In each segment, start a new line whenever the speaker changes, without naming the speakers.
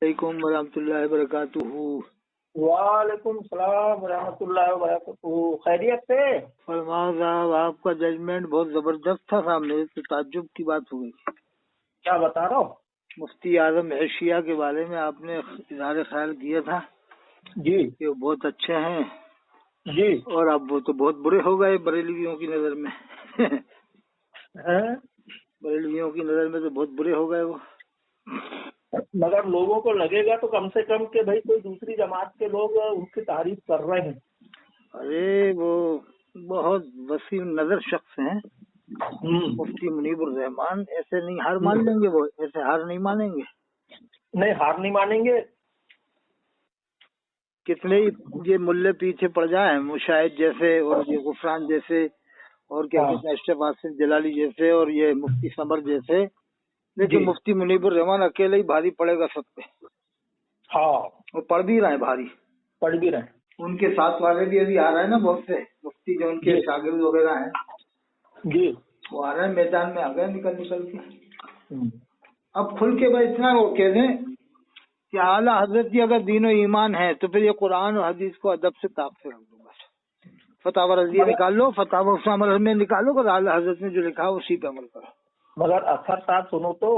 علیکم ورحمۃ اللہ وبرکاتہ۔
وعلیکم السلام ورحمۃ اللہ وبرکاتہ۔ خیریت سے؟
فرماؤ صاحب، آپ کا ججمنٹ بہت زبردست تھا صاحب، میرے تو تعجب کی بات ہو گئی۔
کیا بتا رہا ہو؟
مفتی اعظم ایشیا کے بارے میں آپ نے اظہار خیال کیا تھا
جی
کہ وہ بہت اچھے ہیں،
جی
اور اب وہ تو بہت برے ہو گئے بریلویوں کی نظر میں۔
ہیں؟
بریلویوں کی نظر میں تو بہت برے ہو گئے وہ۔
مگر لوگوں کو لگے گا تو کم سے کم کہ بھائی کوئی دوسری جماعت کے لوگ ان کی تعریف کر رہے ہیں۔
ارے وہ بہت وسیع نظر شخص ہیں مفتی منیب الرحمان، ایسے نہیں ہار مان لیں گے، وہ ایسے ہار نہیں مانیں گے۔
نہیں، ہار نہیں مانیں گے۔
کتنے یہ ملے پیچھے پڑ جائیں، مشاہد جیسے اور یہ غفران جیسے اور کیا کہتے ہیں اشرف آصف جلالی جیسے اور یہ مفتی سمر جیسے، لیکن مفتی منیب الرحمان اکیلے ہی بھاری پڑے گا سب پہ۔
ہاں،
وہ پڑھ بھی رہے ہیں بھاری،
پڑھ بھی رہے ہیں۔
ان کے ساتھ والے بھی ابھی آ رہے ہیں نا، بہت سے مفتی جو ان کے شاگرد وغیرہ ہیں
جی
وہ آ رہے ہیں، میدان میں آ گئے نکل کے۔ اب کھل کے بھائی اتنا وہ کہہ دیں کہ اعلیٰ حضرت کی اگر دین و ایمان ہے تو پھر یہ قرآن اور حدیث کو ادب سے طاق سے رکھ دو بس۔ فتح رضیہ نکال لو، فتح اسلام میں نکالو، اور اعلیٰ حضرت نے جو لکھا اسی پہ عمل کرو۔
مگر اکثر صاحب سنو تو،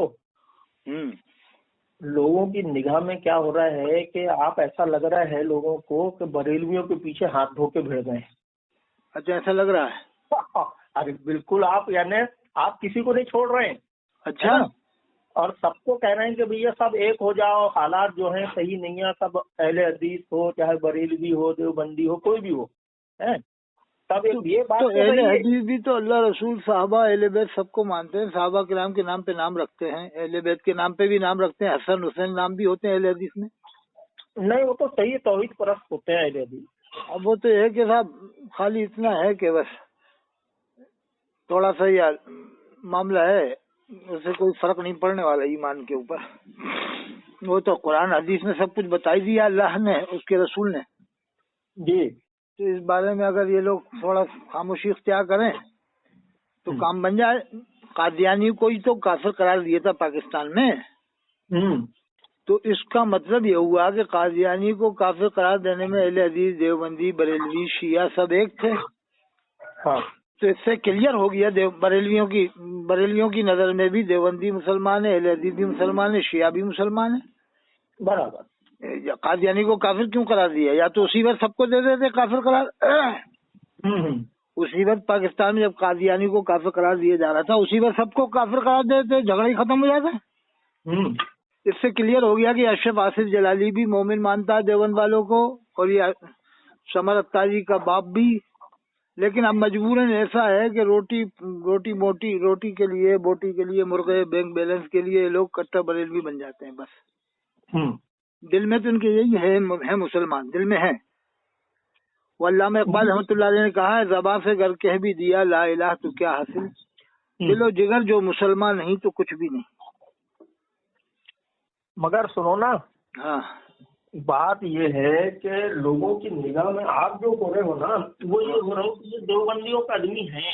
لوگوں کی نگاہ میں کیا ہو رہا ہے کہ آپ ایسا لگ رہا ہے لوگوں کو کہ بریلویوں کے پیچھے ہاتھ دھو کے بھیڑ گئے ہیں۔
اچھا، ایسا لگ رہا ہے؟
ارے بالکل، آپ یعنی آپ کسی کو نہیں چھوڑ رہے ہیں۔
اچھا،
اور سب کو کہہ رہے ہیں کہ بھیا سب ایک ہو جاؤ، حالات جو ہیں صحیح نہیں ہے، سب اہل حدیث ہو چاہے بریلوی ہو دیوبندی ہو کوئی بھی ہو، تب یہ بات
تو
تو
اہل
صحیح ہے۔
حدیث بھی تو اللہ رسول صحابہ اہل بیت سب کو مانتے ہیں، صحابہ کرام کے نام پہ نام رکھتے ہیں، اہل بیت کے نام پہ بھی نام رکھتے ہیں، حسن حسین نام بھی ہوتے ہیں اہل حدیث میں۔
نہیں، وہ تو صحیح توحید پرست ہوتے ہیں اہل حدیث۔
اب وہ تو ہے کہ صاحب خالی اتنا ہے کہ بس تھوڑا سا یہ معاملہ ہے، اس سے کوئی فرق نہیں پڑنے والا ایمان کے اوپر۔ وہ تو قرآن حدیث میں سب کچھ بتائی دیا اللہ نے، اس کے رسول نے۔
جی،
تو اس بارے میں اگر یہ لوگ تھوڑا خاموشی اختیار کریں تو کام بن جائے۔ قادیانی کو ہی تو کافر قرار دیا تھا پاکستان میں، تو اس کا مطلب یہ ہوا کہ قادیانی کو کافر قرار دینے میں اہل حدیث دیوبندی بریلوی شیعہ سب ایک تھے۔ تو اس سے کلیئر ہو گیا بریلویوں کی نظر میں بھی دیوبندی مسلمان ہے، اہل حدیث بھی مسلمان ہے، شیعہ بھی مسلمان ہے۔
برابر۔
قادیانی کو کافر کیوں قرار دیا؟ یا تو اسی وقت سب کو دے دیتے کافر قرار۔ اسی وقت پاکستان میں جب قادیانی کو کافر قرار دیا جا رہا تھا اسی وقت سب کو کافر قرار دیتے، جھگڑا ہی ختم ہو جاتا۔ اس سے کلیئر ہو گیا کہ اشرف آصف جلالی بھی مومن مانتا ہے دیوبند والوں کو، اور یہ سمر اتاری کا باپ بھی۔ لیکن اب مجبوراً ایسا ہے کہ روٹی کے لیے، بوٹی کے لیے، مرغے بینک بیلنس کے لیے لوگ کٹر بریلوی بن جاتے ہیں بس۔ دل میں تو ان کے یہی ہے مسلمان، دل میں ہے۔ وہ علامہ اقبال رحمۃ اللہ علیہ نے کہا ہے، زبان سے گر کہہ بھی دیا لا الہ تو کیا حاصل، دل و جگر جو مسلمان نہیں تو کچھ بھی نہیں۔
مگر سنو نا،
ہاں،
بات یہ ہے کہ لوگوں کی نگاہ میں آپ جو ہو رہے ہو نا، وہ یہ ہو رہا ہو کہ یہ دیوبندیوں کا آدمی ہے۔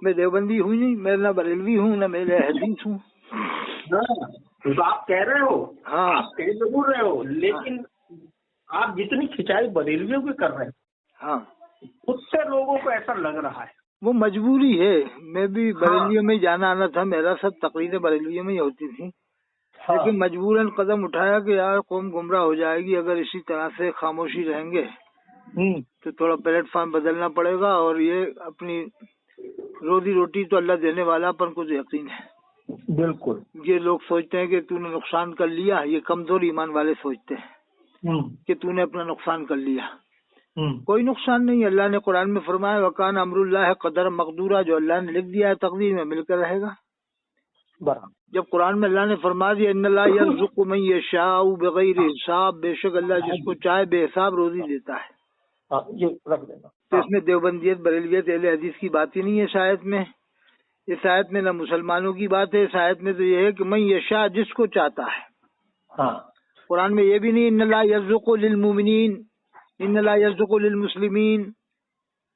میں دیوبندی ہوں نہیں، میں نہ بریلوی ہوں نہ میں حدیث ہوں۔
تو آپ کہہ رہے ہو،
ہاں،
آپ کہہ ضرور رہے ہو، لیکن آپ جتنی کھچائی بریلویوں کی کر رہے ہیں
ہاں،
اس سے لوگوں کو ایسا لگ رہا ہے۔
وہ مجبوری ہے۔ میں بھی بریلیوں میں جانا آنا تھا، میرا سب تقریریں بریلیوں میں ہی ہوتی تھی، لیکن مجبوراً قدم اٹھایا کہ یار قوم گمراہ ہو جائے گی اگر اسی طرح سے خاموشی رہیں گے، تو تھوڑا پلیٹ فارم بدلنا پڑے گا، اور یہ اپنی روزی روٹی تو اللہ دینے والا پر کچھ یقین ہے۔
بالکل۔
یہ لوگ سوچتے ہیں کہ تو نے نقصان کر لیا، یہ کمزور ایمان والے سوچتے ہیں کہ تو نے اپنا نقصان کر لیا۔ کوئی نقصان نہیں، اللہ نے قرآن میں فرمایا وکان امر اللہ قدر مقدورہ، جو اللہ نے لکھ دیا ہے تقدیر میں مل کر رہے گا۔ جب قرآن میں اللہ نے فرما دیا ان اللہ یرزق من یشاء بغیر حساب، بے شک اللہ جس کو چاہے بے حساب روزی دیتا ہے، تو اس میں دیوبندیت بریلویت اہل حدیث کی بات ہی نہیں ہے۔ شاید میں اس آیت میں نہ مسلمانوں کی بات ہے، اس آیت میں تو یہ ہے کہ من یشاء جس کو چاہتا ہے۔ قرآن میں یہ بھی نہیں ان اللہ یرزق للمؤمنین، ان اللہ یرزق للمسلمین،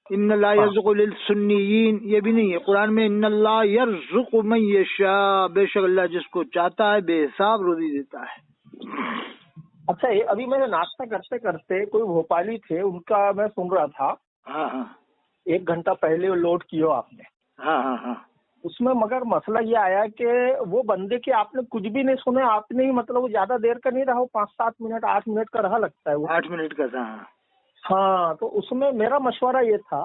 ان اللہ یرزق للسنیین، یہ بھی نہیں ہے قرآن میں ان اللہ یرزق من یشاء، بے شک اللہ جس کو چاہتا ہے بے حساب روزی دیتا ہے۔
अच्छा, ये अभी मैंने नाश्ता करते करते कोई भोपाली थे, उनका मैं सुन रहा था।
हाँ हाँ
1 घंटा पहले वो लोड किया आपने।
हाँ हाँ हाँ
उसमें मगर मसला ये आया कि वो बंदे के आपने कुछ भी नहीं सुने, आपने ही मतलब वो ज्यादा देर का नहीं रहा, वो 5-7 मिनट 8 मिनट का रहा लगता है वो।
8 मिनट का था।
हाँ, तो उसमें मेरा मशवरा ये था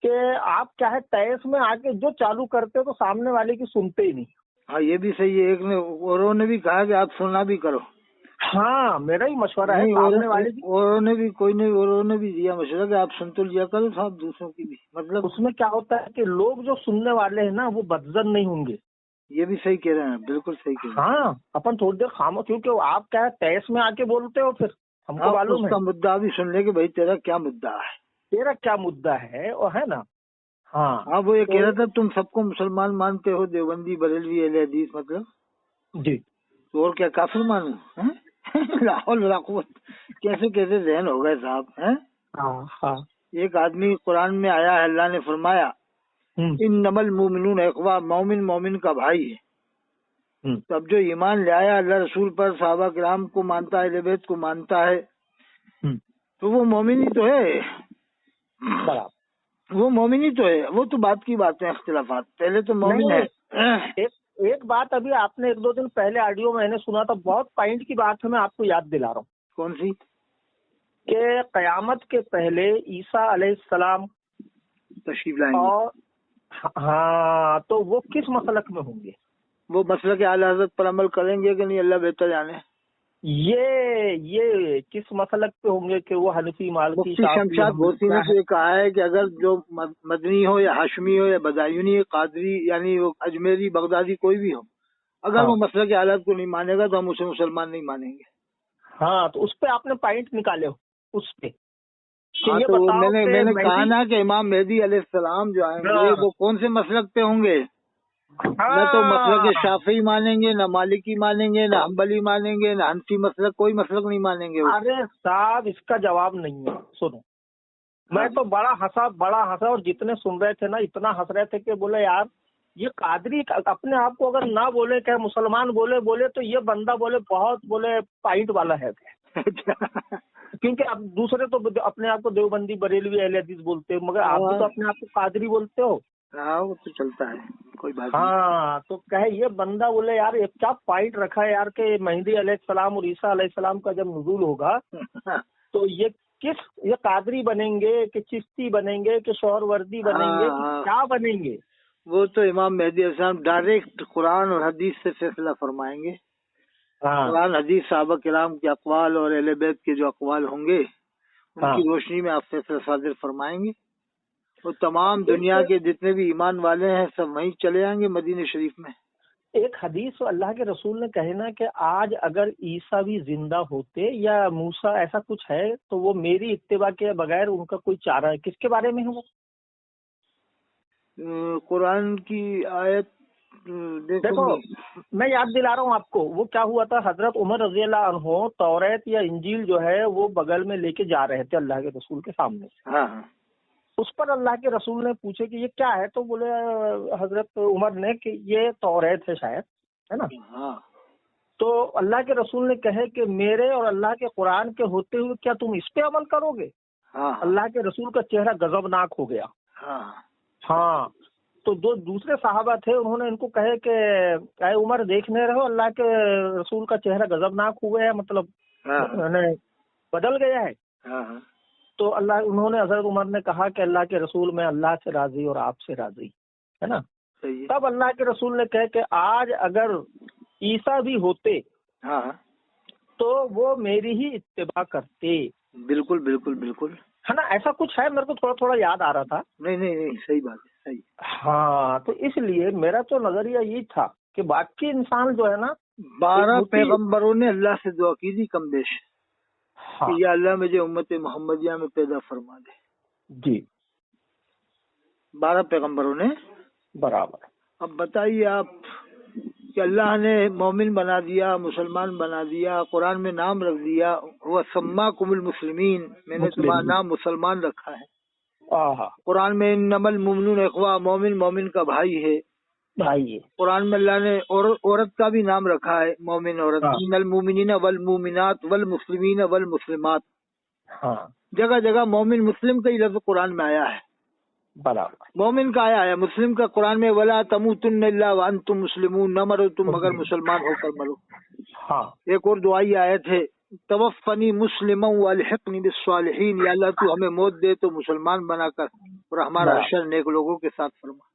कि आप क्या है तैस में आके जो चालू करते हो तो सामने वाले की सुनते ही नहीं।
हाँ ये भी सही है। एक ने औरों ने भी कहा कि आप सुनना भी करो।
हाँ, मेरा ही मशवरा है
नहीं,
सामने वाले की।
औरों ने भी औरों ने भी दिया मशवरा कि आप सुन तो लिया करो साहब दूसरों की भी। मतलब
उसमें क्या होता है कि लोग जो सुनने वाले हैं ना वो बदजन नहीं होंगे।
ये भी सही कह रहे हैं, बिल्कुल सही कह रहे हैं।
हाँ, अपन थोड़ी देर खामो, क्योंकि आप क्या है तैस में आके बोलते हो, फिर हमको
हाँ,
मालूम है
उसका मुद्दा भी सुन ले कि भाई तेरा क्या मुद्दा है।
तेरा क्या मुद्दा है, और है ना। हाँ
हाँ, वो ये कह रहा
तो
था तुम सबको मुसलमान मानते हो, देवबंदी बरेलवी अहले हदीस, मतलब
जी।
तो और क्या काफिर मानूं? हैं? लाहौल वलाकुवत कैसे कैसे जहन हो गए साहब हैं।
हाँ हाँ।
एक आदमी कुरान में आया है, अल्लाह ने फरमाया इन नमल मोमिनून इखवा, मोमिन मोमिन का भाई है। तब जो ईमान ले आया अल्लाह रसूल पर, सहाबा किराम को मानता है, अहले बैत को मानता है, तो वो मोमिन ही तो है।
बराबर।
वो मोमिन ही तो है। वो तो बात की बात है, इख्तिलाफात, पहले तो मोमिन है।
एक बात अभी आपने 1-2 दिन पहले ऑडियो मैंने सुना था, बहुत पॉइंट की बात है, मैं आपको याद दिला रहा हूँ।
कौन सी?
कि कयामत के पहले ईसा अलैहिस्सलाम
तशरीफ लाएंगे
और हाँ, तो वो किस मसलक में होंगे?
वो मसला के आला हज़रत पर अमल करेंगे कि नहीं, अल्लाह बेहतर जाने।
ये किस मसलक पे होंगे कि वो हनफी, मालकी,
मुफ्ती
शाफी,
शमशाद घोसी ने तो ये कहा है कि अगर जो मदनी हो या हाशमी हो या बदायूनी, कादरी, यानी वो अजमेरी, बगदादी, कोई भी हो, अगर वो मसला के हालात को नहीं मानेगा तो हम उसे मुसलमान नहीं मानेंगे।
हाँ, तो उस पे आपने पॉइंट निकाले हो उस पे।
हाँ,
ये
तो
बताओ
मैंने कहा ना कि इमाम मेहदी अलैहिस्सलाम जो आएंगे वो कौन से मसलक पे होंगे। न तो मसलक शाफी मानेंगे, न मालिकी मानेंगे, न हम्बली मानेंगे, न हनफी मसलक, कोई मसलक नहीं मानेंगे।
अरे साहब, इसका जवाब नहीं है। सुनो, मैं तो बड़ा हंसा और जितने सुन रहे थे ना इतना हंस रहे थे कि बोले यार ये कादरी अपने आप को अगर ना बोले क्या मुसलमान बोले तो ये बंदा बोले बहुत बोले पॉइंट वाला है। क्योंकि अब दूसरे तो अपने आप को देवबंदी, बरेलवी, अहले हदीस बोलते हो, मगर आप भी तो अपने आप को कादरी बोलते हो।
हाँ, वो तो चलता है, कोई बात
हाँ, तो कहे ये बंदा बोले यार एक क्या पॉइंट रखा है यार कि मेहदी अलैहिस्सलाम और ईसा अलैहिस्सलाम का जब नुज़ूल होगा तो ये कादरी बनेंगे कि चिश्ती बनेंगे कि शौहरवर्दी बनेंगे कि क्या बनेंगे?
वो तो इमाम मेहदी अलैहिस्सलाम डायरेक्ट कुरान और हदीस से फैसला फरमाएंगे। कुरान, हदीस, सहाबा किराम के अक़वाल और अहले बैत के जो अक़वाल होंगे उनकी रोशनी में आप फैसला सादिर फरमाएंगे। वो तमाम दुनिया के जितने भी ईमान वाले हैं सब वहीं चले आएंगे मदीने शरीफ में।
एक हदीस अल्लाह के रसूल ने कहे ना कि आज अगर ईसा भी जिंदा होते या मूसा, ऐसा कुछ है, तो वो मेरी इत्तिबा के बगैर उनका कोई चारा है। किसके बारे में है वो?
कुरान की आयत
देखो, मैं याद दिला रहा हूँ आपको। वो क्या हुआ था, हजरत उमर रज़ी अल्लाह अन्हु तौरात या इंजील जो है वो बगल में लेके जा रहे थे अल्लाह के रसूल के सामने।
हाँ।
उस पर अल्लाह के रसूल ने पूछे कि ये क्या है, तो बोले हजरत उमर ने कि ये तौरात है शायद, है ना।
हाँ।
तो अल्लाह के रसूल ने कहे कि मेरे और अल्लाह के कुरान के होते हुए क्या तुम इस पे अमल करोगे?
हाँ।
अल्लाह के रसूल का चेहरा गजबनाक हो गया। हाँ, तो दो दूसरे साहबा थे, उन्होंने इनको कहे कि उमर देखने रहो अल्लाह के रसूल का चेहरा गजबनाक हो गया है, मतलब बदल गया है। तो उन्होंने हजरत उमर ने कहा कि अल्लाह के रसूल, मैं अल्लाह से राजी और आपसे राजी, है ना। तब अल्लाह के रसूल ने कहे कि आज अगर ईसा भी होते तो वो मेरी ही इत्तिबा करते।
बिल्कुल बिल्कुल बिल्कुल,
है ना। ऐसा कुछ है, मेरे को थोड़ा थोड़ा याद आ रहा था।
नहीं, सही बात है, सही।
हाँ, तो इसलिए मेरा तो नजरिया यही था कि बाकी इंसान जो है ना,
12 पैगम्बरों ने अल्लाह से दुआ की थी कम बेश कि या अल्लाह मुझे उम्मत मोहम्मदिया में पैदा फरमा दे। जी, 12 पैगम्बरों ने। बराबर। अब बताइए आप कि अल्लाह ने मोमिन बना दिया, मुसलमान बना दिया, कुरान में नाम रख दिया, वह सम्मा कुमुल मुस्लिमीन, मैंने तुम्हारा नाम मुसलमान रखा है। कुरान में नमल मुमिनून इखवा, मोमिन मोमिन का भाई है।
भाई
कुरान में अल्लाह ने औरत का भी नाम रखा है, मोमिन औरत, इन्नल मुमिनीना वल मुमिनात वल मुस्लिमीना वल मुस्लिमात। जगह जगह मोमिन मुस्लिम का ही लफ्ज कुरान में आया है,
बराबर।
मोमिन का आया है, मुस्लिम का कुरान में वला तमूतुन्ना इल्ला व अंतुम मुस्लिमून, न मरो तुम मगर मुसलमान होकर मरो। एक और दुआई आयत है, तवफ़नी मुस्लिमन व अलहिक़नी बिस्सालिहीन, या अल्लाह तू हमें मौत दे तो मुसलमान बनाकर और हमारा हश्र नेक लोगों के साथ फरमा।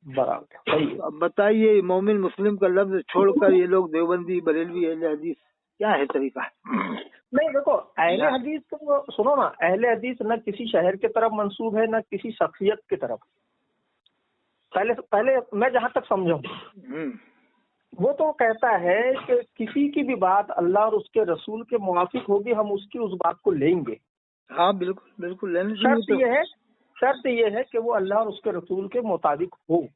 बराबर।
अब बताइए, मोमिन मुस्लिम का लफ्ज छोड़कर ये लोग देवबंदी बरेलवी अहले हदीस, क्या है तरीका?
नहीं देखो, अहले हदीस तो सुनो ना, अहले हदीस न किसी शहर की तरफ मंसूब है न किसी शख्सियत की तरफ। पहले मैं जहाँ तक समझूं, वो तो कहता है कि किसी की भी बात अल्लाह और उसके रसूल के मुवाफिक होगी, हम उसकी उस बात को लेंगे।
हाँ बिल्कुल बिल्कुल लेने
शर्त ये है कि वो अल्लाह और उसके रसूल के मुताबिक हो।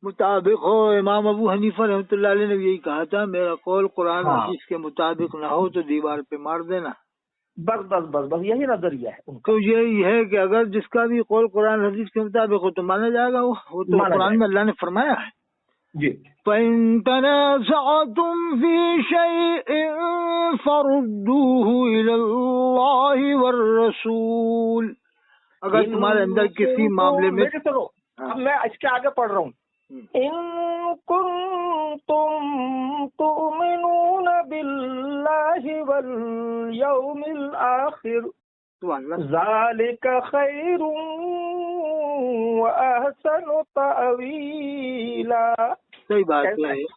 इमाम अबू हनीफा रहमतुल्लाह अलैह ने यही कहा था, मेरा कौल कुरान हदीस के मुताबिक ना हो तो दीवार पे मार देना।
बस यही नजरिया है उनका।
तो यही है कि अगर जिसका भी कौल कुरान हदीस के मुताबिक हो तो माना जाएगा, वो तो कुरान में अल्लाह ने फरमाया है
जी,
फ़इन तनाज़अतुम फ़ी शैइन फ़रुद्दूहु इलल्लाहि वर रसूल। अगर तुम्हारे अंदर किसी मामले में,
चलो अब मैं इसके आगे पढ़ रहा हूँ, इन कुंतुम तुमिनून बिल्लाहि वल यौमिल आखिर ज़ालिका खैरुन व अहसनु तअवीला।
सही बात है।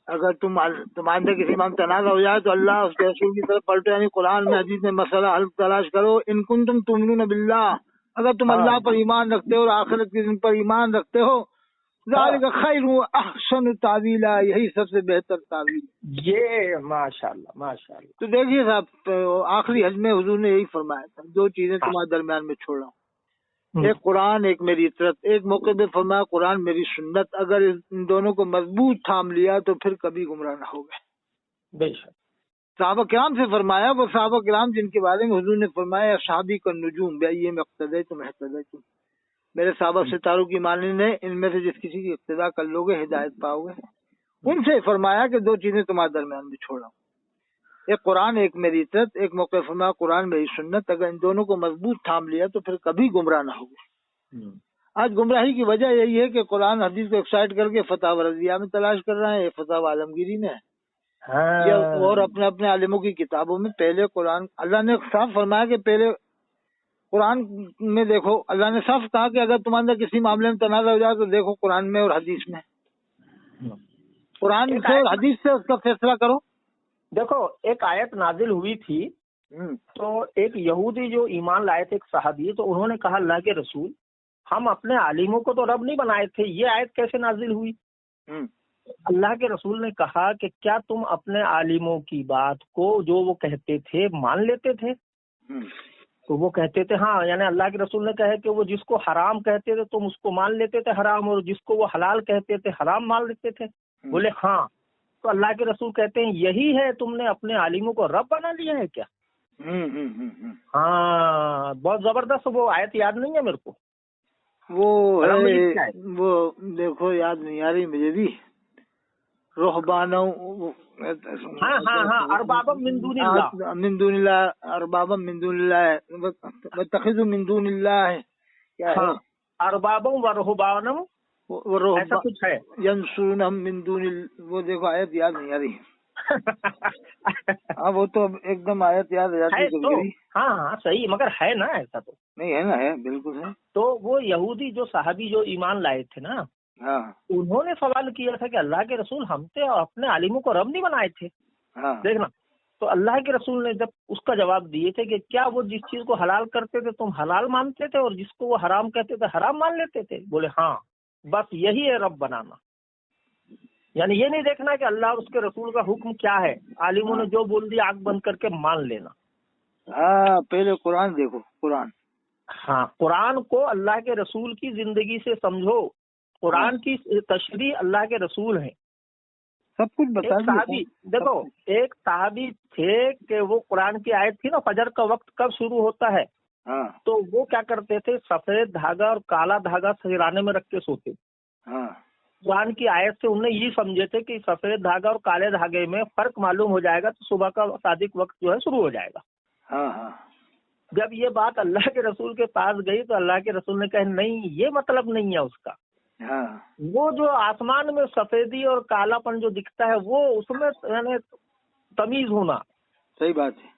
अगर तुम्हारे अंदर किसी मामले तनाज़ा हो जाए तो अल्लाह उसके रसूल की तरफ पलटो, यानी कुरान में हदीस में मसला हल तलाश करो। इन कुंतुम तुमिनून बिल्लाह, अगर तुम अल्लाह पर ईमान रखते हो और आखिरत के दिन पर ईमान रखते हो, ज़ालिका खैरुन व अहसनु तावीला, यही सबसे बेहतर तावील।
ये माशाअल्लाह माशाअल्लाह।
तो देखिए साहब, आखिरी हज में हुजूर ने यही फरमाया था, दो चीजें तुम्हारे दरमियान में छोड़ रहा हूँ, एक कुरान एक मेरी इतरत। एक मौके पे फरमाया कुरान मेरी सुन्नत, अगर इन दोनों को मजबूत थाम लिया तो फिर कभी गुमराह न हो गए।
बेशक।
सहाबा किराम से फरमाया, वो सहाबा किराम जिनके बारे में हुजूर ने फरमाया सहाबी का नुजूम ये में इक्तदयतुम इहतदयतुम, मेरे सहाबा सितारों की मानने, इनमें से जिस किसी की इक्तदा कर लोगे हिदायत पाओगे। उनसे फरमाया कि दो चीजें तुम्हारे दरमियान में छोड़ा, एक कुरान एक मेरी इतरत। एक मौके फरमाया कुरान मेरी सुन्नत, अगर इन दोनों को मजबूत थाम लिया तो फिर कभी गुमराह ना होगे। आज गुमराही की वजह यही है कि कुरान हदीस को एक्साइट करके फतवा रज़िया में तलाश कर रहे हैं, फतवा आलमगीरी में है, और अपने अपने आलिमों की किताबों में। पहले कुरान, अल्लाह ने साफ फरमाया कि पहले कुरान में देखो, अल्लाह ने साफ कहा कि अगर तुम्हारे अंदर किसी मामले में तनाज़ा हो जाए तो देखो कुरान में और हदीस में, कुरान से और हदीस से उसका फैसला करो।
देखो एक आयत नाजिल हुई थी, तो एक यहूदी जो ईमान लाए थे, एक सहाबी, तो उन्होंने कहा अल्लाह के रसूल, हम अपने आलिमों को तो रब नहीं बनाए थे, ये आयत कैसे नाजिल हुई? अल्लाह के रसूल ने कहा कि क्या तुम अपने आलिमों की बात को जो वो कहते थे मान लेते थे? तो वो कहते थे हाँ, यानी अल्लाह के रसूल ने कहा कि वो जिसको हराम कहते थे तुम उसको मान लेते थे हराम, और जिसको वो हलाल कहते थे हराम मान लेते थे। बोले हाँ। तो अल्लाह के रसूल कहते हैं यही है, तुमने अपने आलिमों को रब बना लिया है क्या? हाँ, बहुत जबरदस्त। वो आयत याद नहीं है मेरे को,
वो है, वो देखो याद नहीं आ रही मुझे भी। रुहबानो,
हाँ, अरबाबम मिन
दूनिल्लाह, अरबाबम मिन दूनिल्लाह वत्तखिज़ू मिन दूनिल्लाह, क्या है?
अरबाबम व रुहबानम, ऐसा कुछ है।
यंसूरनहुम मिन दूनिल, वो देखो आयत याद नहीं आ रही। हाँ वो तो एकदम आयत याद आ जाती है तो,
हाँ सही, मगर है ना, ऐसा तो
नहीं है ना, है बिल्कुल है।
तो वो यहूदी जो साहबी जो ईमान लाए थे ना, उन्होंने सवाल किया था कि अल्लाह के रसूल, हम तो अपने आलिमों को रब नहीं बनाए थे। देखना, तो अल्लाह के रसूल ने जब उसका जवाब दिए थे कि क्या वो जिस चीज को हलाल करते थे तुम हलाल मानते थे और जिसको वो हराम कहते थे हराम मान लेते थे? बोले हाँ, बस यही है रब बनाना। यानी ये नहीं देखना कि अल्लाह और उसके रसूल का हुक्म क्या है, आलिमों ने जो बोल दिया आंख बंद करके मान लेना।
हाँ, पहले कुरान देखो, कुरान।
हाँ, कुरान को अल्लाह के रसूल की जिंदगी से समझो। कुरान की तशरीह अल्लाह के रसूल है,
सब कुछ बता
दिया। देखो एक साहबी थे कि वो कुरान की आयत थी ना, फजर का वक्त कब शुरू होता है, तो वो क्या करते थे, सफेद धागा और काला धागा सिराने में रख के सोते। कुरान की आयत से उन्हें ये समझे थे कि सफेद धागा और काले धागे में फर्क मालूम हो जाएगा तो सुबह का सादिक वक्त जो है शुरू हो जाएगा।
हाँ हाँ।
जब ये बात अल्लाह के रसूल के पास गई तो अल्लाह के रसूल ने कहा नहीं, ये मतलब नहीं है उसका।
हाँ।
वो जो आसमान में सफेदी और कालापन जो दिखता है वो उसमें यानी तमीज होना।
सही बात है।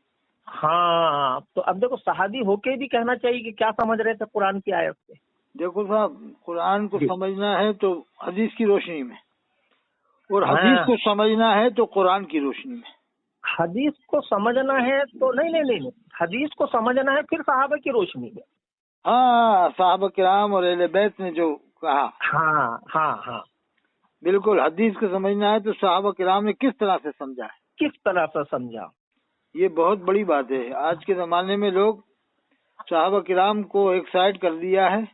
हाँ, तो अब देखो सहाबी होके भी कहना चाहिए कि क्या समझ रहे थे कुरान की आयत से।
देखो साहब, कुरान को समझना है तो हदीस की रोशनी में, और हदीस को समझना है तो कुरान की रोशनी में।
हदीस को समझना है तो नहीं, हदीस को समझना है फिर सहाबा की रोशनी में।
हाँ, साहबा किराम और अहले बैत ने जो कहा।
हाँ हाँ हाँ,
बिल्कुल। हदीस को समझना है तो साहबा किराम ने किस तरह से समझा है,
किस तरह से समझा,
ये बहुत बड़ी बात है। आज के जमाने में लोग साहबा किराम को एक साइड कर दिया है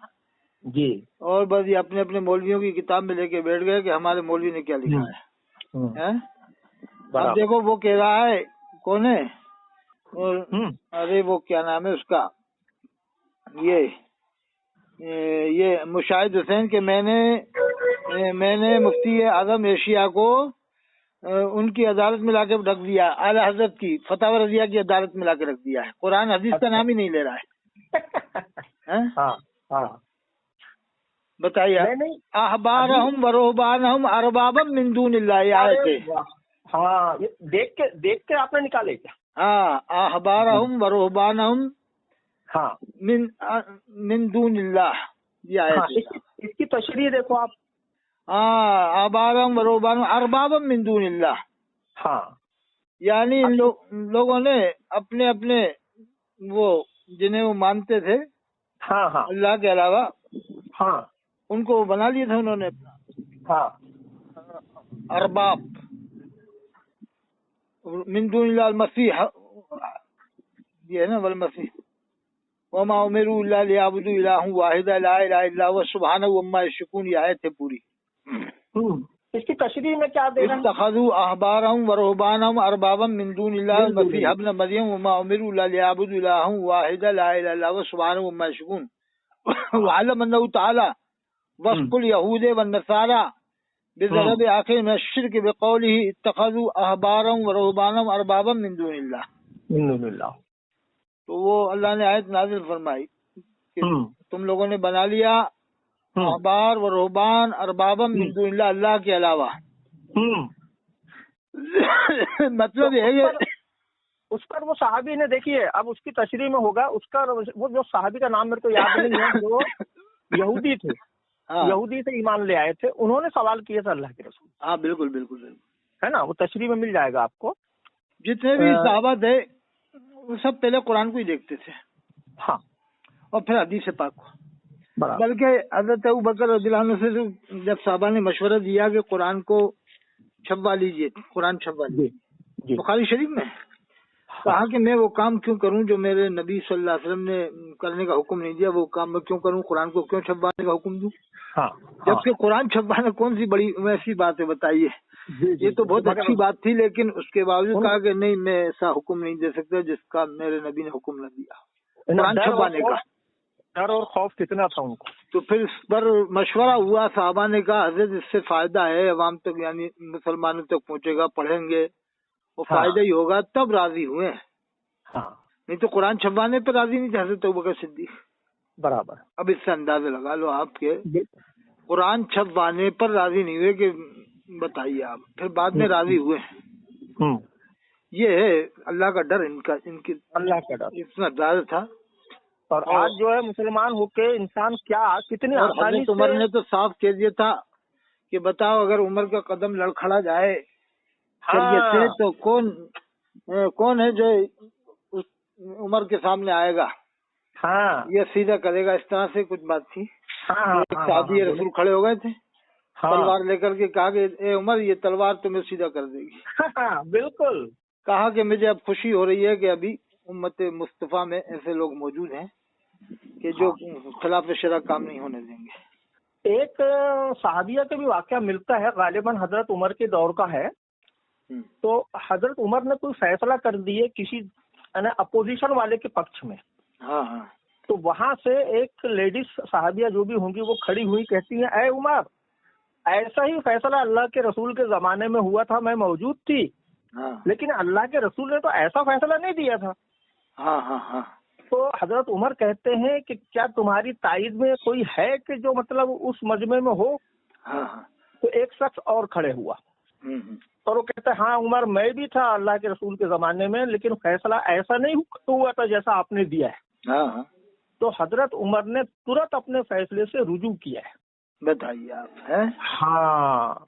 जी, और
बस ये अपने अपने मौलवियों की किताब में लेके बैठ गए कि हमारे मौलवी ने क्या लिखा है। अब देखो वो कह रहा है, कौन है, और अरे वो क्या नाम है उसका, ये मुशाहिद हुसैन के मैंने मुफ्ती आजम एशिया को उनकी अदालत में लाके रख दिया, आला हजरत की फतवा रजिया की अदालत में लाके रख दिया है। कुरान हदीस का नाम ही नहीं ले रहा है।
हाँ हाँ,
बताइए। अहबारहुम व रुहबानहुम अरबाबम मिन दूनिल्लाह आए थे।
हाँ, देख के आपने निकाले क्या?
हाँ, अहबारहुम व रुहबानहुम
हाँ
मिन दूनिल्लाह, ये आए थे।
इसकी तशरीह देखो आप।
हाँ, अहबारहुम व रुहबानहुम अरबाबम मिन दूनिल्लाह। हाँ, यानी इन लोगों ने अपने अपने वो जिन्हें वो मानते थे,
हाँ हाँ,
अल्लाह के अलावा,
हाँ,
उनको बना लिए थे उन्होंने। हाँ, अरबाब मिन दूनिल्लाह मसीह, ये है ना, वल मसीह वमा उमिरू इल्ला लियअबुदू इलाहन वाहिदा ला इलाहा इल्ला हुवा सुब्हानहु अम्मा यशरिकून, ये आयत है पूरी।
इसकी तशरीह में क्या देना है?
इत्तखज़ू अहबारहुम व रुहबानहुम अरबाबम मिन दूनिल्लाह मसीह इब्न मरियम वमा उमिरू इल्ला लियअबुदू इलाहन वाहिदा ला इलाहा इल्ला हुवा सुब्हानहु अम्मा यशरिकून वअलम अन्नहु तआला वस्फुल यहूद व नसारा बिज़रब आखिर में शिर्क बिक़ौलिही इत्तखज़ू अहबारहुम व रुहबानहुम अरबाबम मिन दूनिल्लाह। तो वो अल्लाह ने आयत नाजिल फरमाई कि तुम लोगों ने बना लिया अहबार व रुहबान अरबाबम मिन दूनिल्लाह, अल्लाह के अलावा। मतलब ये है
उस पर वो सहाबी ने, देखिए अब उसकी तशरीह में होगा उसका, वो जो सहाबी का नाम मेरे को याद नहीं है, जो यहूदी थे। हाँ, यहूदी से ईमान ले आए थे, उन्होंने सवाल किया था अल्लाह के रसूल।
हाँ बिल्कुल बिल्कुल बिल्कुल,
है ना, वो तशरीह में मिल जाएगा आपको।
जितने भी सहाबा थे वो सब पहले कुरान को ही देखते थे। हाँ, और फिर हदीस पाक को। बल्कि हज़रत अबू बकर रज़ियल्लाहु अन्हु से जब साहबा ने मशवरा दिया कि कुरान को छपवा लीजिए, कुरान छपवा लीजिए, बुखारी शरीफ में कहा कि मैं वो काम क्यों करूं जो मेरे नबी सल्लल्लाहु अलैहि वसल्लम ने करने का हुक्म नहीं दिया, वो काम मैं क्यों करूं, कुरान को क्यों छपवाने का हुक्म दूं। हाँ, जबकि कुरान छपवाना कौन सी बड़ी वैसी बात है, बताइए। ये तो बहुत अच्छी बात थी, लेकिन उसके बावजूद कहा कि नहीं, मैं ऐसा हुक्म नहीं दे सकता जिसका मेरे नबी ने हुक्म न दिया, कुरान छपवाने का।
डर और खौफ कितना था उनको।
तो फिर इस पर मशवरा हुआ, साहबा ने कहा हज़रत इससे फायदा है, अवाम तक यानी मुसलमानों तक पहुंचेगा, पढ़ेंगे और फायदा ही होगा, तब राजी हुए। हाँ, नहीं तो कुरान छपवाने पर राजी नहीं थे हज़रत अबू बकर सिद्दीक़। बराबर। अब इससे अंदाजा लगा लो आपके, कुरान छपवाने पर राजी नहीं हुए कि बताइए आप, फिर बाद में राजी हुए। ये है अल्लाह का डर, इनकी अल्लाह का डर, इतना डर था।
और आज जो है मुसलमान होके इंसान क्या कितनी आसानी से,
उमर ने तो साफ कह दिया था कि बताओ अगर उमर का कदम लड़खड़ा जाए शरीयत से तो कौन है जो उस उमर के सामने आएगा। हाँ, ये सीधा करेगा, इस तरह से कुछ बात थी। हाँ, एक साहबी रसूल खड़े हो गए थे, तलवार लेकर के, कहा कि ए उमर, ये तलवार तुम्हें सीधा कर देगी।
बिल्कुल।
कहा कि मुझे अब खुशी हो रही है कि अभी उम्मत मुस्तफा में ऐसे लोग मौजूद हैं कि जो खिलाफ शरअ काम नहीं होने देंगे।
एक सहाबिया का भी वाकया मिलता है, गालिबन हजरत उमर के दौर का है। तो हजरत उमर ने कोई फैसला कर दिए किसी अपोजिशन वाले के पक्ष में।
हाँ हाँ,
तो वहां से एक लेडीज सहाबिया जो भी होंगी वो खड़ी हुई, कहती है, ऐ उमर, ऐसा ही फैसला अल्लाह के रसूल के जमाने में हुआ था, मैं मौजूद थी, लेकिन अल्लाह के रसूल ने तो ऐसा फैसला नहीं दिया था। तो हजरत उमर कहते हैं कि क्या तुम्हारी ताईद में कोई है कि जो मतलब उस मजमे में हो? तो एक शख्स और खड़े हुआ और वो कहते हैं हाँ उमर, मैं भी था अल्लाह के रसूल के जमाने में, लेकिन फैसला ऐसा नहीं हुआ था जैसा आपने दिया है। तो हजरत उमर ने तुरंत अपने फैसले से रुजू किया है।
बताइए आप, है?
हाँ,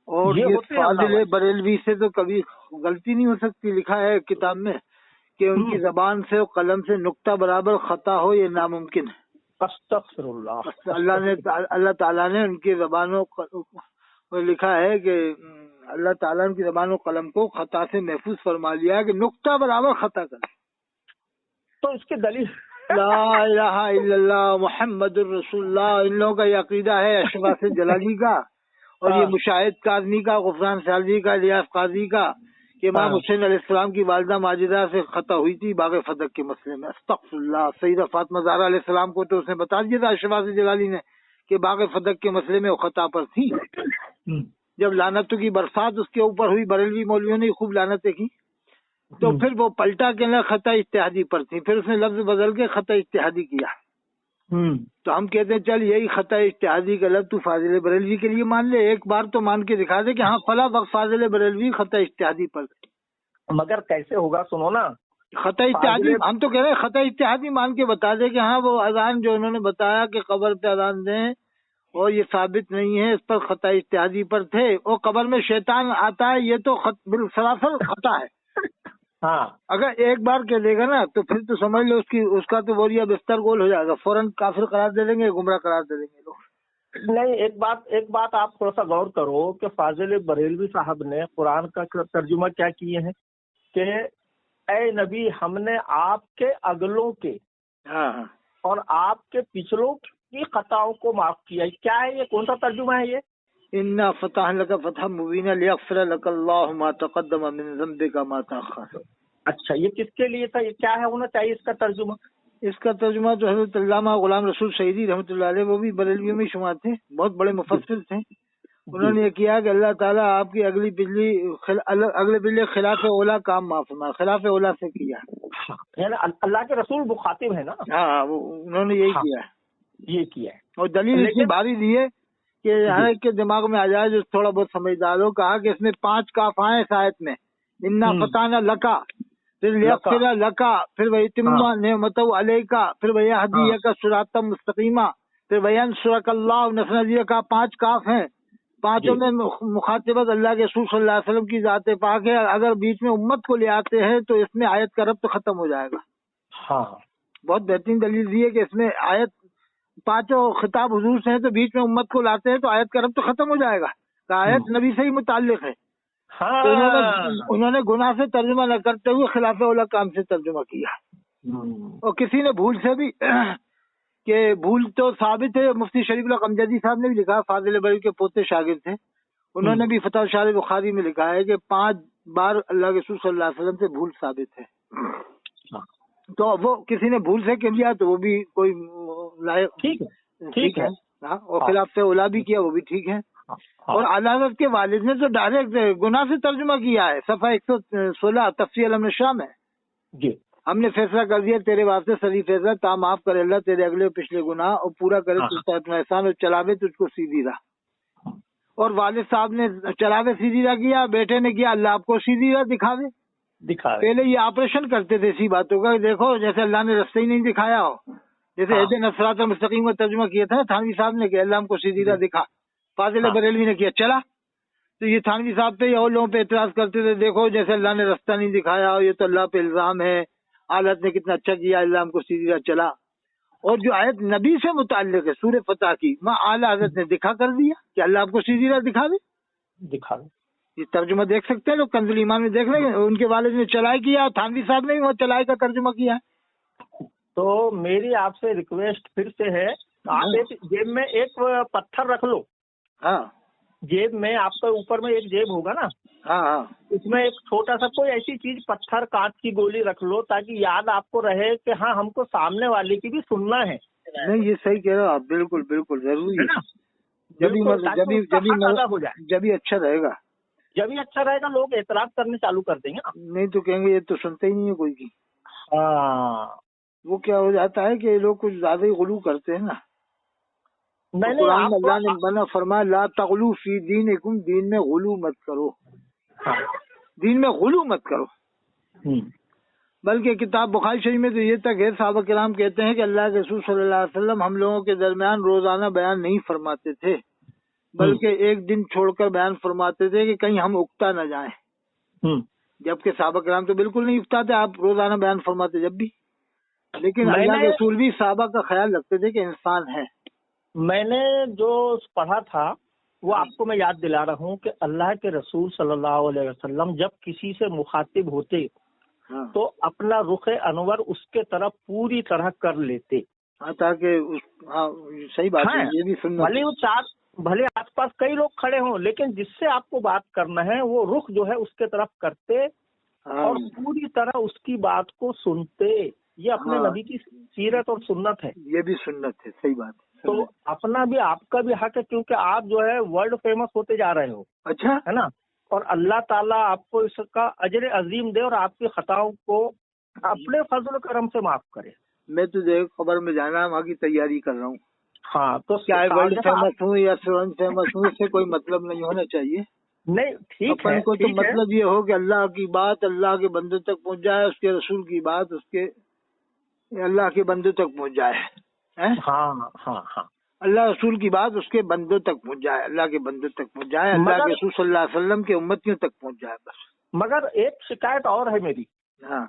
और ये फाजिल बरेलवी से तो कभी गलती नहीं हो सकती। लिखा है किताब में कि उनकी जबान से और कलम से नुक्ता बराबर खता हो, ये नामुमकिन है।
अस्तगफिरुल्लाह।
अल्लाह ताला ने उनकी जबानों को लिखा है कि अल्लाह ताला उनकी जबान और कलम को खता से महफूज फरमा लिया है कि नुक्ता बराबर खता करे।
तो इसकी दलील
ला इलाहा इल्लल्लाह मुहम्मदुर रसूलुल्लाह, इन लोगों का ये अकीदा है अशवास जलाली का और ये मुशाहिद काज़मी का, गुफरान सालवी का, इलियास काजी का, कि इमाम हुसैन अलैहिस्सलाम की वालिदा माजिदा से खता हुई थी बाग़ फदक के मसले में। अस्तगफिरुल्लाह। सईदा फातिमा ज़हरा अलैहिस्सलाम को तो उसने बता दिया था अशवास जलाली ने कि बाग़ फदक के मसले में वो खता पर थी। जब लानतों की बरसात उसके ऊपर हुई, बरेलवी मौलवियों ने खूब लानतें की, तो फिर वो पलटा के ना खता इत्तेहादी पर थी, फिर उसने लफ्ज बदल के खता इत्तेहादी किया। तो हम कहते हैं चल यही खता इत्तेहादी का लफ्ज तू फाजिल बरेलवी के लिए मान ले, एक बार तो मान के दिखा दे कि हाँ फला वक्त फाजिल बरेलवी खता इत्तेहादी पर।
मगर कैसे होगा, सुनो ना,
खता इत्तेहादी हम तो कह रहे हैं खता इत्तेहादी मान के बता दे कि हाँ वो अजान जो उन्होंने बताया कि कब्र पे अजान दें और ये साबित नहीं है, इस पर खता इत्तेहादी पर थे, और कब्र में शैतान आता है, ये तो सरासर खता है।
हाँ,
अगर एक बार कह देगा ना तो फिर तो समझ लो उसका तो बोरिया बिस्तर गोल हो जाएगा, फौरन काफिर करार दे देंगे, गुमराह करार दे देंगे लोग।
नहीं, एक बात आप थोड़ा सा गौर करो कि फाजिल बरेलवी साहब ने कुरान का तर्जुमा क्या किए हैं कि ऐ नबी, हमने आपके अगलों के और आपके पिछलों की खताओं को माफ किया। क्या है ये, कौन सा तर्जुमा है ये?
इन्ना फतह लका फतह मुबीना लियग़फ़िर लका अल्लाहु मा तक़द्दम मिन ज़ंबिका मा तअख़्ख़र।
अच्छा, ये किसके लिए था, ये क्या है होना चाहिए इसका तर्जुमा?
इसका तर्जुमा तो हज़रत अल्लामा गुलाम रसूल सईदी रहमतुल्लाह अलैह, वो भी बरेलवियों में शुमार थे, बहुत बड़े मुफस्सिर थे। उन्होंने ये किया कि अल्लाह ताला आपकी अगले पिछले खिलाफ ओला काम माफ फरमा, खिलाफ ओला से किया।
यानी अल्लाह के रसूल मुखातिब है ना?
हाँ, वो उन्होंने यही किया है,
ये किया है।
और दलील इतनी भारी दी है कि हर एक के दिमाग में आ जाए जो थोड़ा बहुत समझदार हो। कहा कि इसमें 5 काफ आए शायद में, इन्ना फताना लका, फिर लियग़फ़िर लका, फिर वयतिम्मा निअमतहु अलैका, फिर वयहदियका सिरातम मुस्तक़ीमा, फिर वयंसुरकल्लाहु नस्रन का 5 काफ हैं। पांचों में मुखातिबत अल्लाह के रसूल सल्लल्लाहु अलैहि वसल्लम की ज़ात पाक है। अगर बीच में उम्मत को ले आते हैं तो इसमें आयत का रब्त खत्म हो जाएगा।
हाँ,
बहुत बेहतरीन दलील दी है कि इसमें आयत, पांचों खिताब हुजूर से है तो बीच में उम्मत को लाते हैं तो आयत का रब्त तो खत्म हो जाएगा। तो आयत नबी से ही मुताल्लिक है।
हाँ।
तो उन्होंने गुनाह से तर्जुमा न करते हुए खिलाफ औला काम से तर्जुमा किया। और किसी ने भूल से भी कि भूल तो साबित है, मुफ्ती शरीफ अमजदी साहब ने भी लिखा, फाजिल बरेलवी के पोते शागिर्द थे, उन्होंने भी फतह शार बुखारी में लिखा है कि 5 बार अल्लाह के रसूल सल्लल्लाहु अलैहि वसल्लम से भूल साबित है। तो वो किसी ने भूल से कह दिया तो वो भी कोई लायक ठीक है। और खिलाफ से ओला भी किया, वो भी ठीक है। और आला हज़रत के वालिद ने तो डायरेक्ट गुनाह से तर्जुमा किया है, सफ़ा 116 तफसीर अल-नशा में जी। हमने फैसला कर दिया तेरे वास्ते सही फैसला, ता माफ करे अल्लाह तेरे अगले और पिछले गुनाह और पूरा करे तुझ अपना एहसान और चलावे तुझको सीधी राह। और वालिद साहब ने चलावे सीधी राह किया, बेटे ने किया अल्लाह आपको सीधी राह दिखावे। पहले ये ऑपरेशन करते थे इसी बातों का, देखो जैसे अल्लाह ने रास्ता ही नहीं दिखाया हो, जैसे इहदिना सिरातल मुस्तकीम का तर्जुमा किया था थानवी साहब ने कि अल्लाह हमको सीधी राह दिखा, फाजिल बरेलवी ने किया चला। तो ये थानवी साहब पे और लोगों पे एतराज करते थे, देखो जैसे अल्लाह ने रास्ता नहीं दिखाया हो, ये तो अल्लाह पे इल्जाम है, आलत ने कितना अच्छा किया, अल्लाह हमको सीधी राह चला। और जो आयत नबी से मुताल्लिक है सूरह फतह की, वहाँ आला हज़रत ने दिखा कर दिया कि अल्लाह आपको सीधी राह दिखा दे। ये तर्जुमा देख सकते हैं लोग, कंजुल ईमान में देख लेंगे, उनके वालिद ने चलाई किया, थानवी साहब ने वो चलाई का तर्जुमा किया।
तो मेरी आपसे रिक्वेस्ट फिर से है, आप एक जेब में एक पत्थर रख लो। हाँ, जेब में आपका ऊपर में एक जेब होगा ना, हाँ, उसमें एक छोटा सा कोई ऐसी चीज, पत्थर कांच की गोली रख लो, ताकि याद आपको रहे कि हाँ हमको सामने वाले की भी सुनना है।
नहीं, ये सही कह रहे हो आप, बिल्कुल बिल्कुल जरूरी है ना। جبھی اچھا رہے گا،
جبھی اچھا رہے گا لوگ اعتراض کرنے چالو کر دیں گے نا،
نہیں تو کہیں گے یہ تو سنتے ہی نہیں ہے کوئی کی۔
ہاں
وہ کیا ہو جاتا ہے کہ یہ لوگ کچھ زیادہ ہی غلو کرتے ہیں نا۔ قرآن اللہ نے منع فرمایا لا تغلو فی دینکم، دین میں غلو مت کرو، دین میں غلو مت کرو۔ بلکہ کتاب بخاری شریف میں تو یہ تک ہے، صحابہ کرام کہتے ہیں کہ اللہ کے رسول صلی اللہ علیہ وسلم ہم لوگوں کے درمیان روزانہ بیان نہیں فرماتے تھے، بلکہ ایک دن چھوڑ کر بیان فرماتے تھے کہ کہیں ہم اکتا نہ جائیں، جبکہ صحابہ کرام تو بالکل نہیں اکتاتے، آپ روزانہ بیان فرماتے جب بھی، لیکن اللہ کے رسول بھی صحابہ کا خیال رکھتے تھے کہ انسان ہے۔
میں نے جو پڑھا تھا وہ آپ کو میں یاد دلا رہا ہوں کہ اللہ کے رسول صلی اللہ علیہ وسلم جب کسی سے مخاطب ہوتے تو اپنا رخ انور اس کے طرف پوری طرح کر لیتے،
تاکہ صحیح بات ہے، یہ بھی سننا،
بھلے آس پاس کئی لوگ کھڑے ہوں لیکن جس سے آپ کو بات کرنا ہے وہ رخ جو ہے اس کے طرف کرتے اور پوری طرح اس کی بات کو سنتے۔ یہ اپنے نبی کی سیرت اور سنت ہے،
یہ بھی سنت ہے، صحیح بات ہے۔
تو اپنا بھی آپ کا بھی حق ہے، کیونکہ آپ جو ہے ورلڈ فیمس ہوتے جا رہے ہو،
اچھا
ہے نا، اور اللہ تعالیٰ آپ کو اس کا اجر عظیم دے اور آپ کی خطاؤں کو اپنے فضل و کرم سے معاف کرے۔
میں تو دیکھ خبر میں جانا وہاں کی تیاری کر رہا ہوں،
ہاں تو
کیا ورلڈ فیمس ہوں یا سرن فیمس ہوں، اس سے کوئی مطلب نہیں ہونا چاہیے۔
نہیں ٹھیک ہے،
اپن کو تو مطلب یہ ہو کہ اللہ کی بات اللہ کے بندوں تک پہنچ جائے، اس کے رسول کی بات اس کے اللہ کے بندوں تک پہنچ جائے۔
ہاں ہاں ہاں،
اللہ رسول کی بات اس کے بندوں تک پہنچ جائے، اللہ کے بندوں تک پہنچ جائے، اللہ کے رسول صلی اللہ علیہ وسلم کے امتیوں تک پہنچ جائے بس۔
مگر ایک شکایت اور ہے میری،
ہاں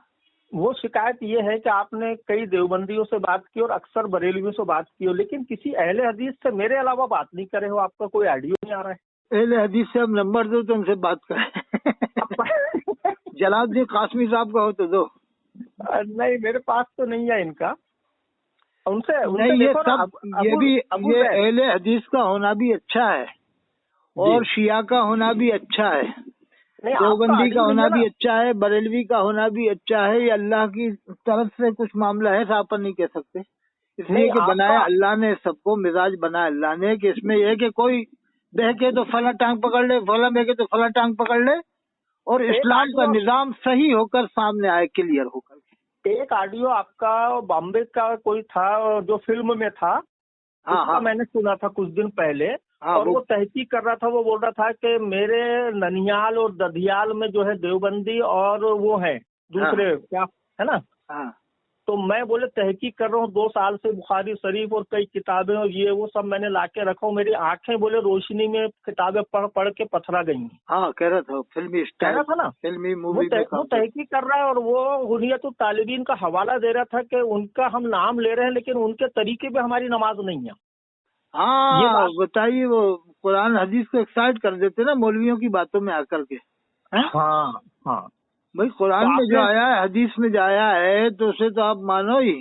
وہ شکایت یہ ہے کہ آپ نے کئی دیوبندیوں سے بات کی اور اکثر بریلویوں سے بات کی ہو، لیکن کسی اہل حدیث سے میرے علاوہ بات نہیں کرے ہو، آپ کا کوئی آئیڈیا نہیں آ رہا ہے۔
اہل حدیث سے ہم نمبر دو تو ان سے بات کریں، جلال الدین قاسمی صاحب کا ہو تو دو۔
نہیں میرے پاس تو نہیں ہے ان کا، ان سے
نہیں، یہ سب یہ بھی یہ اہل حدیث کا ہونا بھی اچھا ہے اور شیعہ کا ہونا بھی اچھا ہے، دیوبندی کا ہونا بھی اچھا ہے، بریلوی کا ہونا بھی اچھا ہے، یہ اللہ کی طرف سے کچھ معاملہ ہے، صاحب پر نہیں کہہ سکتے، اس لیے کہ بنایا اللہ نے سب کو، مزاج بنایا اللہ نے، کہ اس میں یہ کہ کوئی بہکے تو فلاں ٹانگ پکڑ لے، فلاں بہکے تو فلاں ٹانگ پکڑ لے، اور اسلام کا نظام صحیح ہو کر سامنے آئے، کلیئر ہو کر۔
ایک آڈیو آپ کا بامبے کا کوئی تھا جو فلم میں تھا، میں نے سنا تھا کچھ دن پہلے، اور وہ تحقیق کر رہا تھا، وہ بول رہا تھا کہ میرے ننیال اور ددھیال میں جو ہے دیوبندی اور وہ ہیں دوسرے کیا ہے نا، تو میں بولے تحقیق کر رہا ہوں 2 سال سے، بخاری شریف اور کئی کتابیں اور یہ وہ سب میں نے لا کے رکھا ہوں، میری آنکھیں بولے روشنی میں کتابیں پڑھ کے پتھرا گئی ہیں۔
ہاں کہہ رہا تھا، فلمی
کہہ رہا تھا نا،
فلمی مووی
وہ تحقیق کر رہا ہے، اور وہ غنیت الطالبین کا حوالہ دے رہا تھا کہ ان کا ہم نام لے رہے ہیں لیکن ان کے طریقے پہ ہماری نماز نہیں ہے۔
ہاں بتائیے، وہ قرآن حدیث کو ایکسائٹ کر دیتے نا مولویوں کی باتوں میں آ کر کے۔
ہاں ہاں
بھائی قرآن میں جو آیا ہے، حدیث میں جو آیا ہے، تو اسے تو آپ مانو ہی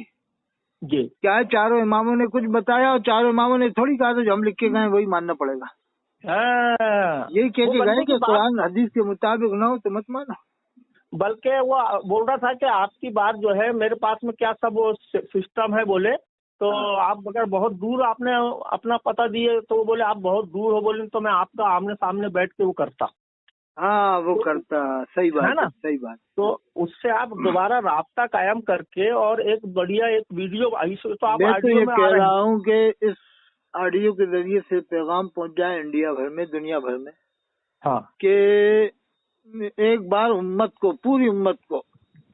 جی،
کیا ہے، چاروں اماموں نے کچھ بتایا اور چاروں اماموں نے تھوڑی کہا تو جو ہم لکھ کے گئے وہی ماننا پڑے گا، یہی کہہ کے گئے کہ قرآن حدیث کے مطابق نہ ہو تو مت مانو۔
بلکہ وہ بول رہا تھا کہ آپ کی بات جو ہے میرے پاس میں کیا سب وہ سسٹم ہے، بولے تو آپ اگر بہت دور آپ نے اپنا پتہ دیے تو وہ بولے آپ بہت دور ہو، بولے تو میں آپ کا آمنے سامنے بیٹھ کے وہ کرتا۔
ہاں وہ کرتا، صحیح بات ہے نا، صحیح بات۔
تو اس سے آپ دوبارہ رابطہ قائم کر کے اور ایک بڑھیا ایک ویڈیو تو آپ
میں تو یہ کہہ رہا ہوں کہ اس آڈیو کے ذریعے سے پیغام پہنچ جائے انڈیا بھر میں، دنیا بھر میں، کہ ایک بار امت کو، پوری امت کو،